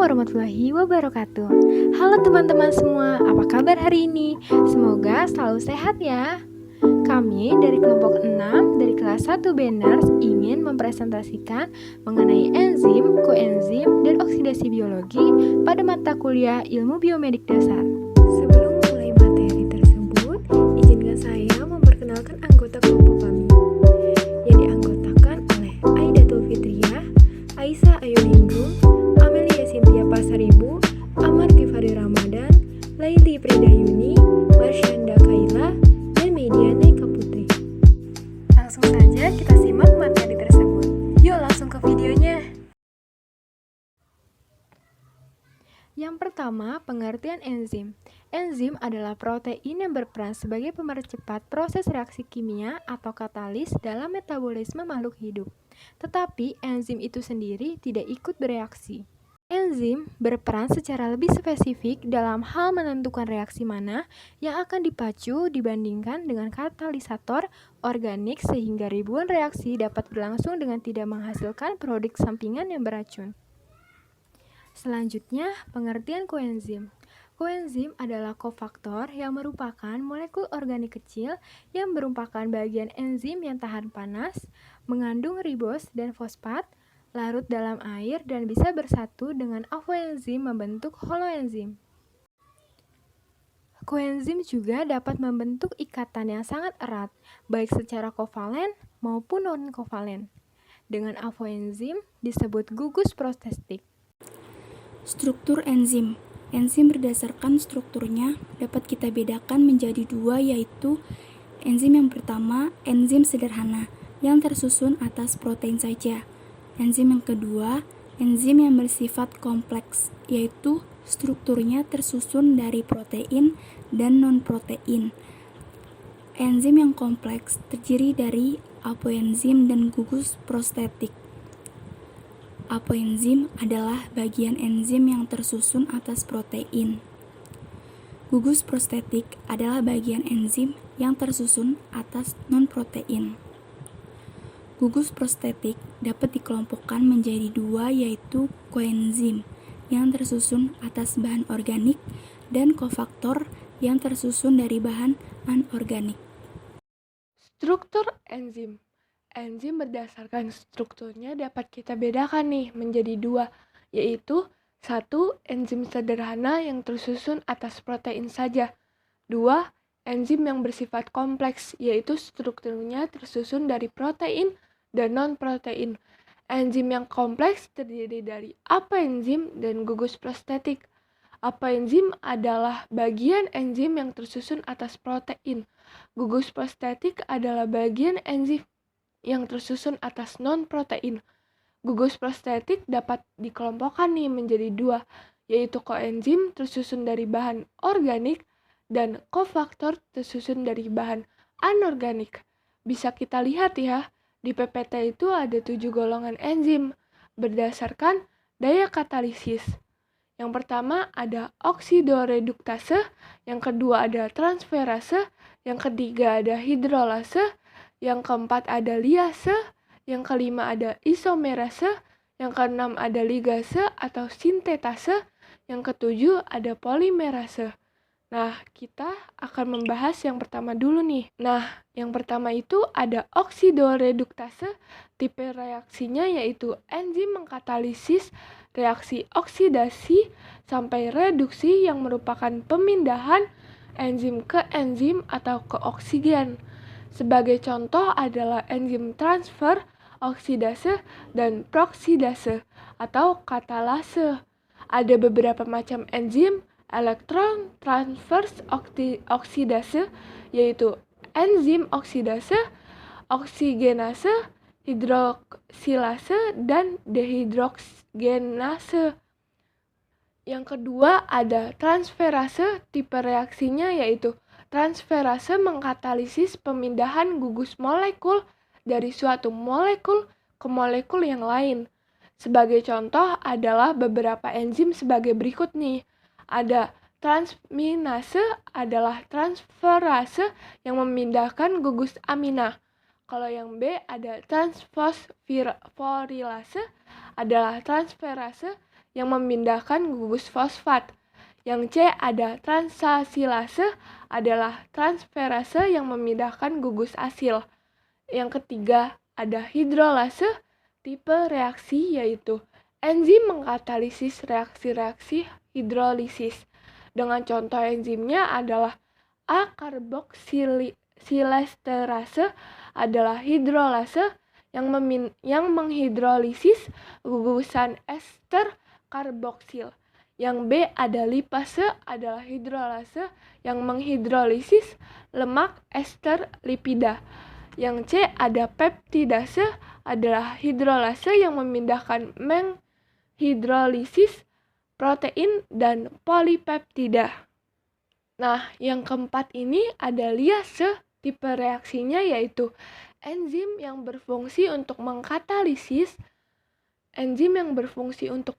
warahmatullahi wabarakatuh. Halo teman-teman semua, apa kabar hari ini? Semoga selalu sehat ya. Kami dari kelompok 6 dari kelas 1 Banners ingin mempresentasikan mengenai enzim, koenzim, dan oksidasi biologi pada mata kuliah ilmu biomedik dasar. Sebelum mulai materi tersebut, izinkan saya memperkenalkan anggota kelompok kami yang dianggotakan oleh Aidatul Fitriah, Aisyah Ayuningrum, Amelia Cynthia Pasaribu, Amar Tifari Ramadan, Laili Pridayuni, Marsyanda Kaila, dan Mediana Eka Putri. Langsung saja kita simak materi tersebut. Yuk langsung ke videonya. Yang pertama, pengertian enzim. Enzim adalah protein yang berperan sebagai pemercepat proses reaksi kimia atau katalis dalam metabolisme makhluk hidup. Tetapi enzim itu sendiri tidak ikut bereaksi. Enzim berperan secara lebih spesifik dalam hal menentukan reaksi mana yang akan dipacu dibandingkan dengan katalisator organik sehingga ribuan reaksi dapat berlangsung dengan tidak menghasilkan produk sampingan yang beracun. Selanjutnya, pengertian koenzim. Koenzim adalah kofaktor yang merupakan molekul organik kecil yang merupakan bagian enzim yang tahan panas, mengandung ribos dan fosfat, larut dalam air dan bisa bersatu dengan avoenzim membentuk holoenzim. Koenzim juga dapat membentuk ikatan yang sangat erat, baik secara kovalen maupun non-kovalen. Dengan avoenzim disebut gugus prostetik. Struktur enzim. Enzim berdasarkan strukturnya dapat kita bedakan menjadi dua, yaitu enzim yang pertama, enzim sederhana yang tersusun atas protein saja. Enzim yang kedua, enzim yang bersifat kompleks, yaitu strukturnya tersusun dari protein dan non-protein. Enzim yang kompleks terdiri dari apoenzim dan gugus prostetik. Apoenzim adalah bagian enzim yang tersusun atas protein. Gugus prostetik adalah bagian enzim yang tersusun atas non-protein. Gugus prostetik dapat dikelompokkan menjadi dua, yaitu koenzim yang tersusun atas bahan organik dan kofaktor yang tersusun dari bahan anorganik. Struktur enzim. Enzim berdasarkan strukturnya dapat kita bedakan nih menjadi dua, yaitu satu, enzim sederhana yang tersusun atas protein saja. Dua, enzim yang bersifat kompleks, yaitu strukturnya tersusun dari protein dan non-protein. Enzim yang kompleks terdiri dari apoenzim dan gugus prostetik. Apoenzim adalah bagian enzim yang tersusun atas protein. Gugus prostetik adalah bagian enzim yang tersusun atas non-protein. Gugus prostetik dapat dikelompokkan nih menjadi dua, yaitu koenzim tersusun dari bahan organik dan kofaktor tersusun dari bahan anorganik. Bisa kita lihat ya, di PPT itu ada 7 golongan enzim berdasarkan daya katalisis. Yang pertama ada oksidoreduktase, yang kedua ada transferase, yang ketiga ada hidrolase, yang keempat ada liase, yang kelima ada isomerase, yang keenam ada ligase atau sintetase, yang ketujuh ada polimerase. Nah, kita akan membahas yang pertama dulu nih. Nah, yang pertama itu ada oksidoreduktase. Tipe reaksinya yaitu enzim mengkatalisis reaksi oksidasi sampai reduksi yang merupakan pemindahan enzim ke enzim atau ke oksigen. Sebagai contoh adalah enzim transfer, oksidase, dan proksidase atau katalase. Ada beberapa macam enzim elektron transverse oksidase, yaitu enzim oksidase, oksigenase, hidroksilase, dan dehidrogenase. Yang kedua ada transferase. Tipe reaksinya yaitu transferase mengkatalisis pemindahan gugus molekul dari suatu molekul ke molekul yang lain. Sebagai contoh adalah beberapa enzim sebagai berikut nih. Ada transminase adalah transferase yang memindahkan gugus amina. Kalau yang B ada transfosforilase adalah transferase yang memindahkan gugus fosfat. Yang C ada transasilase adalah transferase yang memindahkan gugus asil. Yang ketiga ada hidrolase tipe reaksi yaitu enzim mengkatalisis reaksi-reaksi hidrolisis. Dengan contoh enzimnya adalah A-karboksiliesterase adalah hidrolase yang menghidrolisis gugusan ester karboksil. Yang B ada lipase adalah hidrolase yang menghidrolisis lemak ester lipida. Yang C ada peptidase adalah hidrolase yang memindahkan menghidrolisis protein dan polipeptida. Nah, yang keempat ini ada liase. Tipe reaksinya yaitu enzim yang berfungsi untuk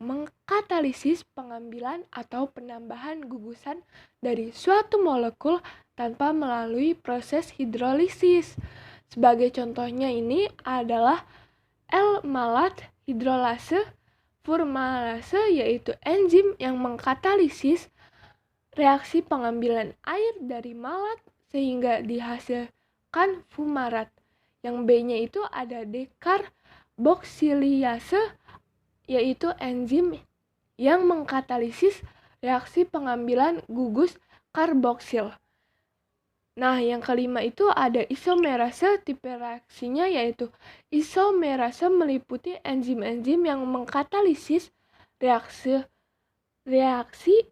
mengkatalisis pengambilan atau penambahan gugusan dari suatu molekul tanpa melalui proses hidrolisis. Sebagai contohnya ini adalah L-malat hidrolase furmalase yaitu enzim yang mengkatalisis reaksi pengambilan air dari malat sehingga dihasilkan fumarat. Yang B-nya itu ada dekarboksiliase yaitu enzim yang mengkatalisis reaksi pengambilan gugus karboksil. Nah, yang kelima itu ada isomerase. Tipe reaksinya yaitu isomerase meliputi enzim-enzim yang mengkatalisis reaksi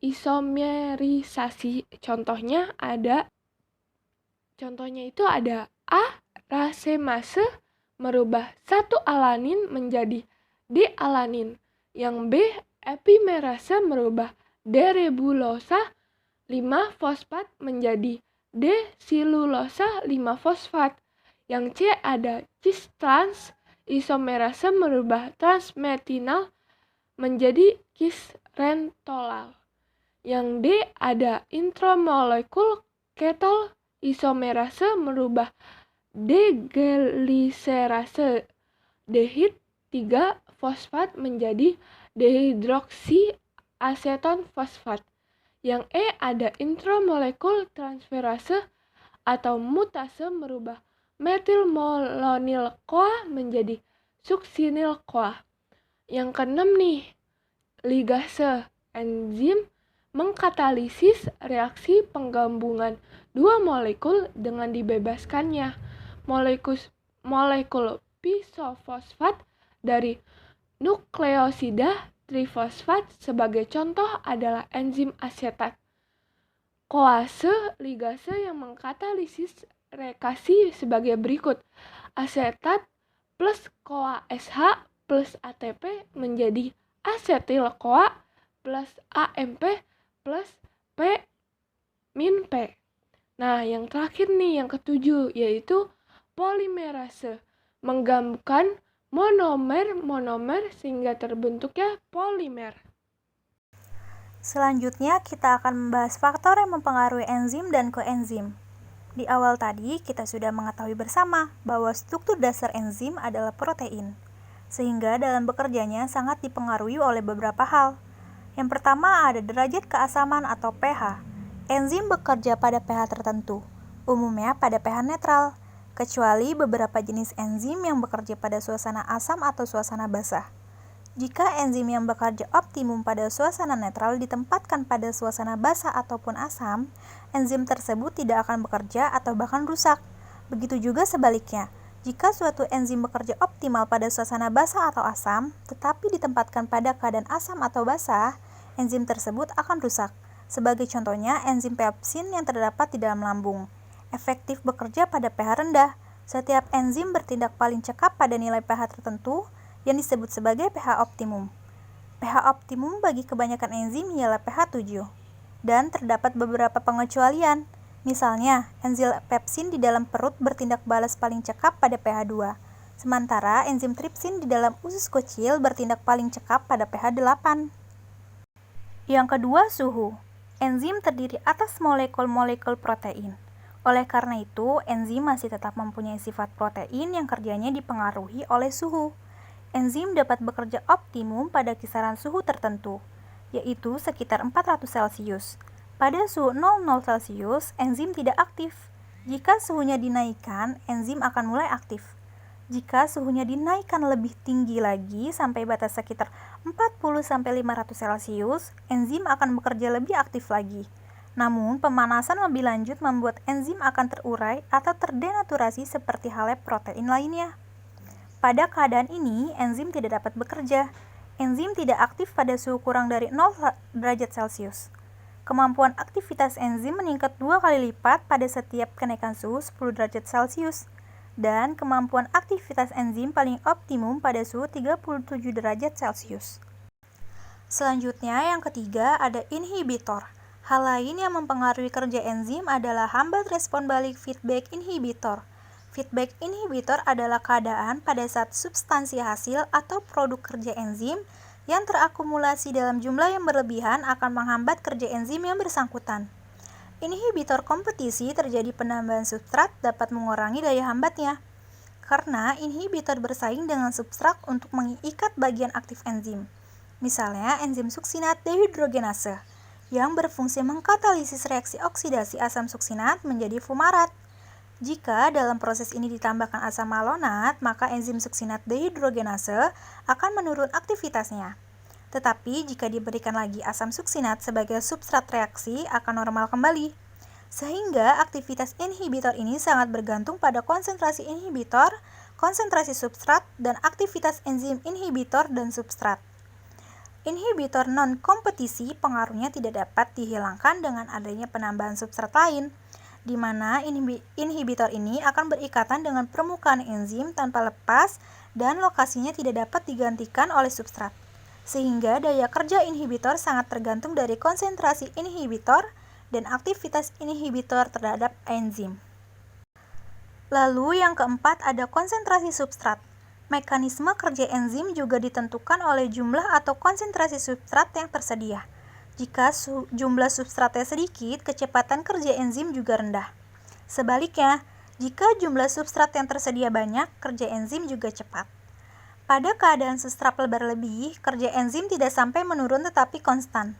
isomerisasi. Contohnya itu ada A. Rasemase merubah satu alanin menjadi D-alanin. Yang B. Epimerase merubah D-rebulosa 5-fosfat menjadi D-silulosa 5-fosfat. Yang C ada cis-trans isomerase merubah transmetinal menjadi cis-rentolal. Yang D ada intramolekul ketol isomerase merubah degliserase dehid 3-fosfat menjadi dehidroksiaseton fosfat. Yang E ada intramolekul transferase atau mutase merubah metilmalonyl-CoA menjadi suksinil-CoA. Yang keenam nih, ligase, enzim mengkatalisis reaksi penggabungan dua molekul dengan dibebaskannya molekul pisofosfat dari nukleosida trifosfat. Sebagai contoh adalah enzim asetat. Koase, ligase yang mengkatalisis reaksi sebagai berikut. Asetat plus CoA-SH plus ATP menjadi asetil-CoA plus AMP plus P-P. Nah, yang terakhir nih, yang ketujuh, yaitu polimerase. Menggabungkan monomer sehingga terbentuknya polimer. Selanjutnya, kita akan membahas faktor yang mempengaruhi enzim dan koenzim. Di awal tadi, kita sudah mengetahui bersama bahwa struktur dasar enzim adalah protein, sehingga dalam bekerjanya sangat dipengaruhi oleh beberapa hal. Yang pertama ada derajat keasaman atau pH. Enzim bekerja pada pH tertentu, umumnya pada pH netral, kecuali beberapa jenis enzim yang bekerja pada suasana asam atau suasana basah. Jika enzim yang bekerja optimum pada suasana netral ditempatkan pada suasana basah ataupun asam, enzim tersebut tidak akan bekerja atau bahkan rusak. Begitu juga sebaliknya, jika suatu enzim bekerja optimal pada suasana basah atau asam, tetapi ditempatkan pada keadaan asam atau basah, enzim tersebut akan rusak. Sebagai contohnya, enzim pepsin yang terdapat di dalam lambung. Efektif bekerja pada pH rendah. Setiap enzim bertindak paling cekap pada nilai pH tertentu yang disebut sebagai pH optimum. pH optimum bagi kebanyakan enzim ialah pH 7. Dan terdapat beberapa pengecualian. Misalnya, enzim pepsin di dalam perut bertindak balas paling cekap pada pH 2. Sementara enzim tripsin di dalam usus kecil bertindak paling cekap pada pH 8. Yang kedua, suhu. Enzim terdiri atas molekul-molekul protein. Oleh karena itu, enzim masih tetap mempunyai sifat protein yang kerjanya dipengaruhi oleh suhu. enzim dapat bekerja optimum pada kisaran suhu tertentu, yaitu sekitar 400 Celcius. Pada suhu 00 Celcius, enzim tidak aktif. Jika suhunya dinaikkan, enzim akan mulai aktif. Jika suhunya dinaikkan lebih tinggi lagi sampai batas sekitar 40-500 Celcius, enzim akan bekerja lebih aktif lagi. Namun, pemanasan lebih lanjut membuat enzim akan terurai atau terdenaturasi seperti halnya protein lainnya. Pada keadaan ini, enzim tidak dapat bekerja. Enzim tidak aktif pada suhu kurang dari 0 derajat Celcius. Kemampuan aktivitas enzim meningkat 2 kali lipat pada setiap kenaikan suhu 10 derajat Celcius. Dan kemampuan aktivitas enzim paling optimum pada suhu 37 derajat Celcius. Selanjutnya, yang ketiga ada inhibitor. Hal lain yang mempengaruhi kerja enzim adalah hambat respon balik feedback inhibitor. Feedback inhibitor adalah keadaan pada saat substansi hasil atau produk kerja enzim yang terakumulasi dalam jumlah yang berlebihan akan menghambat kerja enzim yang bersangkutan. Inhibitor kompetisi terjadi penambahan substrat dapat mengurangi daya hambatnya, karena inhibitor bersaing dengan substrat untuk mengikat bagian aktif enzim. Misalnya enzim suksinat dehidrogenase, yang berfungsi mengkatalisis reaksi oksidasi asam suksinat menjadi fumarat. Jika dalam proses ini ditambahkan asam malonat, maka enzim suksinat dehidrogenase akan menurun aktivitasnya. Tetapi jika diberikan lagi asam suksinat sebagai substrat reaksi akan normal kembali. Sehingga aktivitas inhibitor ini sangat bergantung pada konsentrasi inhibitor, konsentrasi substrat, dan aktivitas enzim inhibitor dan substrat. Inhibitor non-kompetisi pengaruhnya tidak dapat dihilangkan dengan adanya penambahan substrat lain, di mana inhibitor ini akan berikatan dengan permukaan enzim tanpa lepas dan lokasinya tidak dapat digantikan oleh substrat. Sehingga daya kerja inhibitor sangat tergantung dari konsentrasi inhibitor dan aktivitas inhibitor terhadap enzim. Lalu yang keempat ada konsentrasi substrat. Mekanisme kerja enzim juga ditentukan oleh jumlah atau konsentrasi substrat yang tersedia. Jika jumlah substratnya sedikit, kecepatan kerja enzim juga rendah. Sebaliknya, jika jumlah substrat yang tersedia banyak, kerja enzim juga cepat. Pada keadaan substrat berlebih, kerja enzim tidak sampai menurun tetapi konstan.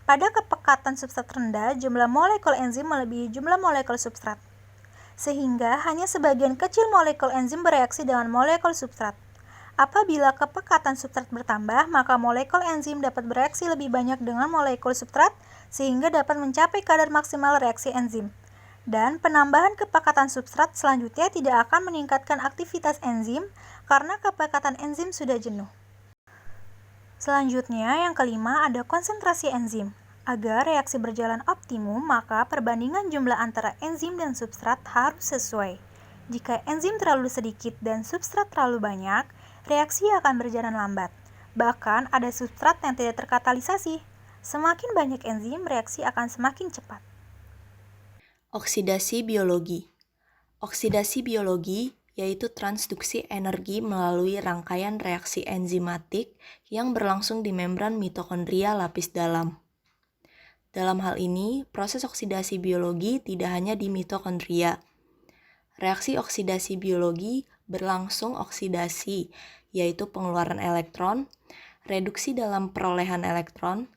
Pada kepekatan substrat rendah, jumlah molekul enzim melebihi jumlah molekul substrat. Sehingga hanya sebagian kecil molekul enzim bereaksi dengan molekul substrat. Apabila kepekatan substrat bertambah, maka molekul enzim dapat bereaksi lebih banyak dengan molekul substrat sehingga dapat mencapai kadar maksimal reaksi enzim. Dan penambahan kepekatan substrat selanjutnya tidak akan meningkatkan aktivitas enzim karena kepekatan enzim sudah jenuh. Selanjutnya, yang kelima ada konsentrasi enzim. Agar reaksi berjalan optimum, maka perbandingan jumlah antara enzim dan substrat harus sesuai. Jika enzim terlalu sedikit dan substrat terlalu banyak, reaksi akan berjalan lambat. Bahkan ada substrat yang tidak terkatalisasi. Semakin banyak enzim, reaksi akan semakin cepat. Oksidasi biologi. Oksidasi biologi yaitu transduksi energi melalui rangkaian reaksi enzimatik yang berlangsung di membran mitokondria lapis dalam. Dalam hal ini, proses oksidasi biologi tidak hanya di mitokondria. Reaksi oksidasi biologi berlangsung oksidasi, yaitu pengeluaran elektron, reduksi dalam perolehan elektron,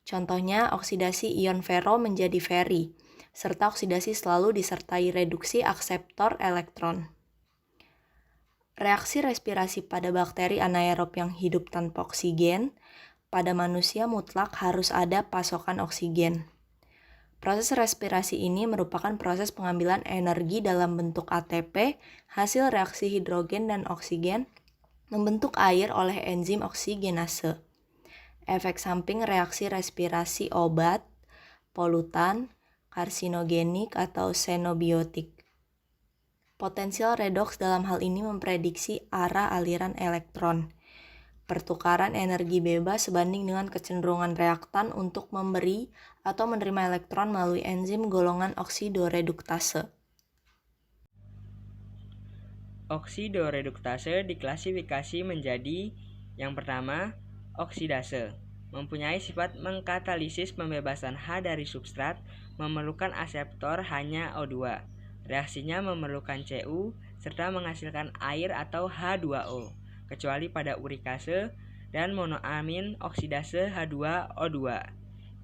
contohnya oksidasi ion fero menjadi feri, serta oksidasi selalu disertai reduksi akseptor elektron. Reaksi respirasi pada bakteri anaerob yang hidup tanpa oksigen, pada manusia mutlak harus ada pasokan oksigen. Proses respirasi ini merupakan proses pengambilan energi dalam bentuk ATP, hasil reaksi hidrogen dan oksigen, membentuk air oleh enzim oksigenase. Efek samping reaksi respirasi obat, polutan, karsinogenik atau xenobiotik. Potensial redoks dalam hal ini memprediksi arah aliran elektron. Pertukaran energi bebas sebanding dengan kecenderungan reaktan untuk memberi atau menerima elektron melalui enzim golongan oksidoreduktase. Oksidoreduktase diklasifikasi menjadi yang pertama, oksidase. Mempunyai sifat mengkatalisis pembebasan H dari substrat, memerlukan aseptor hanya O2. Reaksinya memerlukan Cu serta menghasilkan air atau H2O. kecuali pada urikase dan monoamin oksidase H2O2.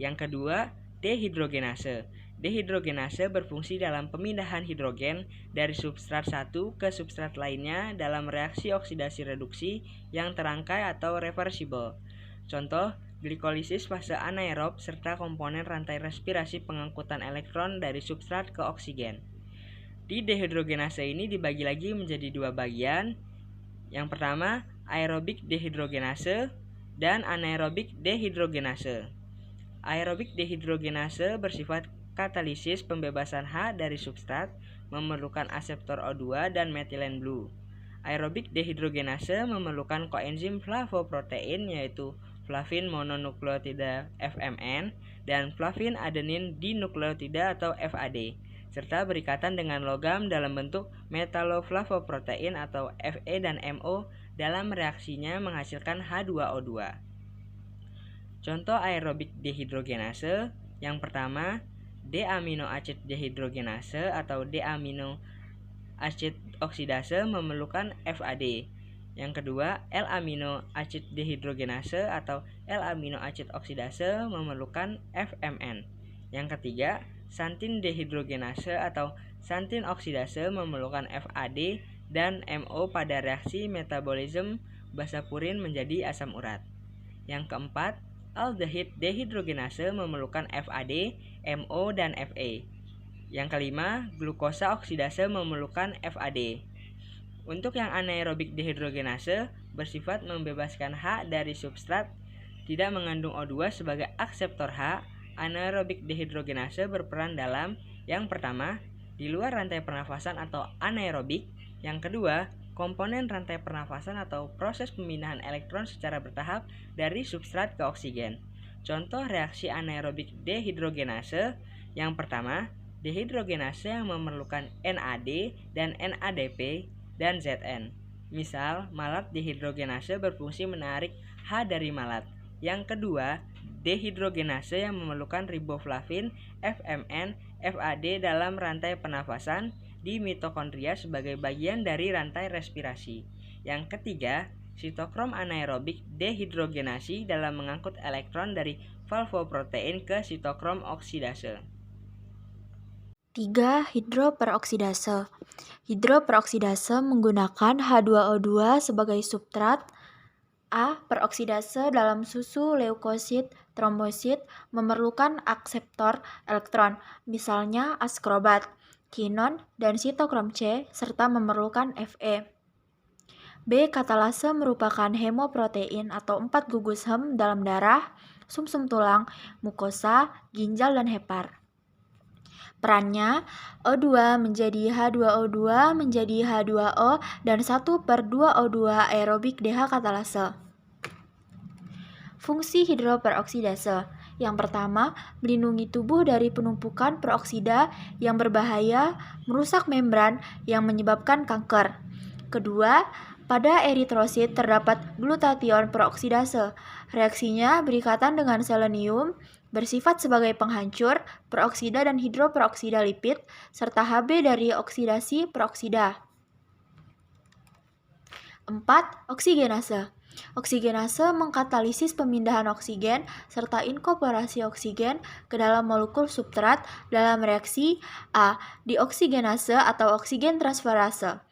Yang kedua, dehidrogenase. Dehidrogenase berfungsi dalam pemindahan hidrogen dari substrat satu ke substrat lainnya dalam reaksi oksidasi reduksi yang terangkai atau reversible. Contoh, glikolisis fase anaerob serta komponen rantai respirasi pengangkutan elektron dari substrat ke oksigen. Di dehidrogenase ini dibagi lagi menjadi dua bagian. Yang pertama, aerobik dehidrogenase dan anaerobik dehidrogenase. Aerobik dehidrogenase bersifat katalisis pembebasan H dari substrat, memerlukan aseptor O2 dan metilen blue. Aerobik dehidrogenase memerlukan koenzim flavoprotein yaitu flavin mononukleotida FMN dan flavin adenin dinukleotida atau FAD, serta berikatan dengan logam dalam bentuk metaloflavoprotein atau Fe dan MO dalam reaksinya menghasilkan H2O2. Contoh aerobik dehidrogenase yang pertama, D-amino acid dehidrogenase atau D-amino acid oksidase memerlukan FAD. Yang kedua, L-amino acid dehidrogenase atau L-amino acid oksidase memerlukan FMN. Yang ketiga, santin dehidrogenase atau santin oksidase memerlukan FAD dan MO pada reaksi metabolisme basa purin menjadi asam urat. Yang keempat, aldehid dehidrogenase memerlukan FAD, MO, dan Fe. Yang kelima, glukosa oksidase memerlukan FAD. Untuk yang anaerobik dehidrogenase bersifat membebaskan H dari substrat, tidak mengandung O2 sebagai akseptor H. Anaerobik dehidrogenase berperan dalam yang pertama, di luar rantai pernafasan atau anaerobik. Yang kedua, komponen rantai pernafasan atau proses pemindahan elektron secara bertahap dari substrat ke oksigen. Contoh reaksi anaerobik dehidrogenase yang pertama, dehidrogenase yang memerlukan NAD dan NADP dan ZN. Misal, malat dehidrogenase berfungsi menarik H dari malat. Yang kedua, dehidrogenase yang memerlukan riboflavin, FMN, FAD dalam rantai pernafasan di mitokondria sebagai bagian dari rantai respirasi. Yang ketiga, sitokrom anaerobik dehidrogenasi dalam mengangkut elektron dari valvoprotein ke sitokrom oksidase. 3. Hidroperoksidase. Hidroperoksidase menggunakan H2O2 sebagai substrat. A. Peroksidase dalam susu leukosit trombosit memerlukan akseptor elektron, misalnya askrobat, kinon, dan sitokrom C, serta memerlukan Fe. B. Katalase merupakan hemoprotein atau 4 gugus hem dalam darah, sumsum tulang, mukosa, ginjal, dan hepar. Perannya, O2 menjadi H2O2 menjadi H2O dan 1/2O2 aerobik DH katalase. Fungsi hidroperoksidase. Yang pertama, melindungi tubuh dari penumpukan peroksida yang berbahaya, merusak membran yang menyebabkan kanker. Kedua, pada eritrosit terdapat glutation peroksidase. Reaksinya berikatan dengan selenium, bersifat sebagai penghancur, peroksida dan hidroperoksida lipid, serta Hb dari oksidasi peroksida. 4. Oksigenase. Oksigenase mengkatalisis pemindahan oksigen serta inkorporasi oksigen ke dalam molekul substrat dalam reaksi A. Dioksigenase atau oksigen transferase.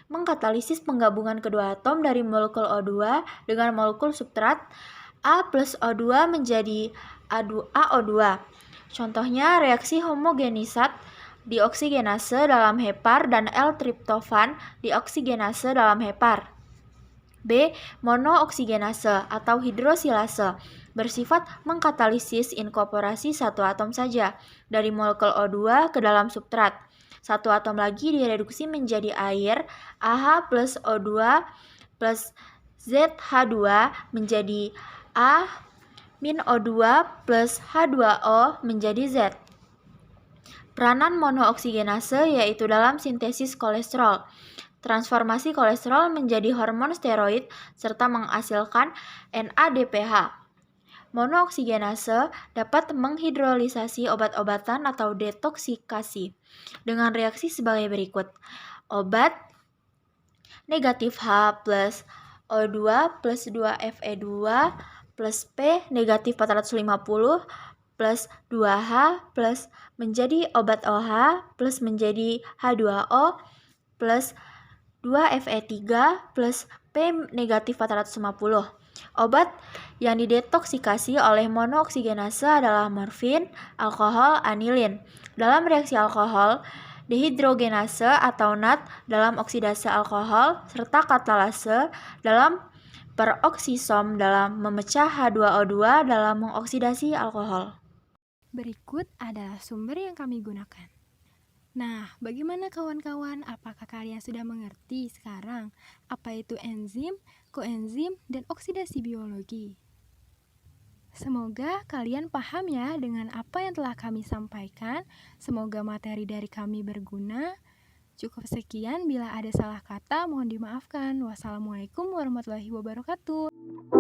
Mengkatalisis penggabungan kedua atom dari molekul O2 dengan molekul substrat A plus O2 menjadi AO2. Contohnya reaksi homogenisat dioksigenase dalam hepar dan L-triptofan dioksigenase dalam hepar. B. Monooksigenase atau hidrosilase bersifat mengkatalisis inkorporasi satu atom saja dari molekul O2 ke dalam substrat. Satu atom lagi direduksi menjadi air AH plus O2 plus ZH2 menjadi A min O2 plus H2O menjadi Z. Peranan monooksigenase yaitu dalam sintesis kolesterol, transformasi kolesterol menjadi hormon steroid, serta menghasilkan NADPH. Monooksigenase dapat menghidrolisasi obat-obatan atau detoksikasi dengan reaksi sebagai berikut. Obat negatif H plus O2 plus 2Fe2 plus P negatif 450 plus 2H plus menjadi obat OH plus menjadi H2O plus 2Fe3 plus P negatif 450. Obat yang didetoksikasi oleh monooksigenase adalah morfin, alkohol, anilin. Dalam reaksi alkohol, dehidrogenase atau NAD dalam oksidase alkohol, serta katalase dalam peroksisom dalam memecah H2O2 dalam mengoksidasi alkohol. Berikut adalah sumber yang kami gunakan. Nah, bagaimana kawan-kawan? Apakah kalian sudah mengerti sekarang apa itu enzim, koenzim, dan oksidasi biologi? Semoga kalian paham ya dengan apa yang telah kami sampaikan. Semoga materi dari kami berguna. Cukup sekian, bila ada salah kata mohon dimaafkan. Wassalamualaikum warahmatullahi wabarakatuh.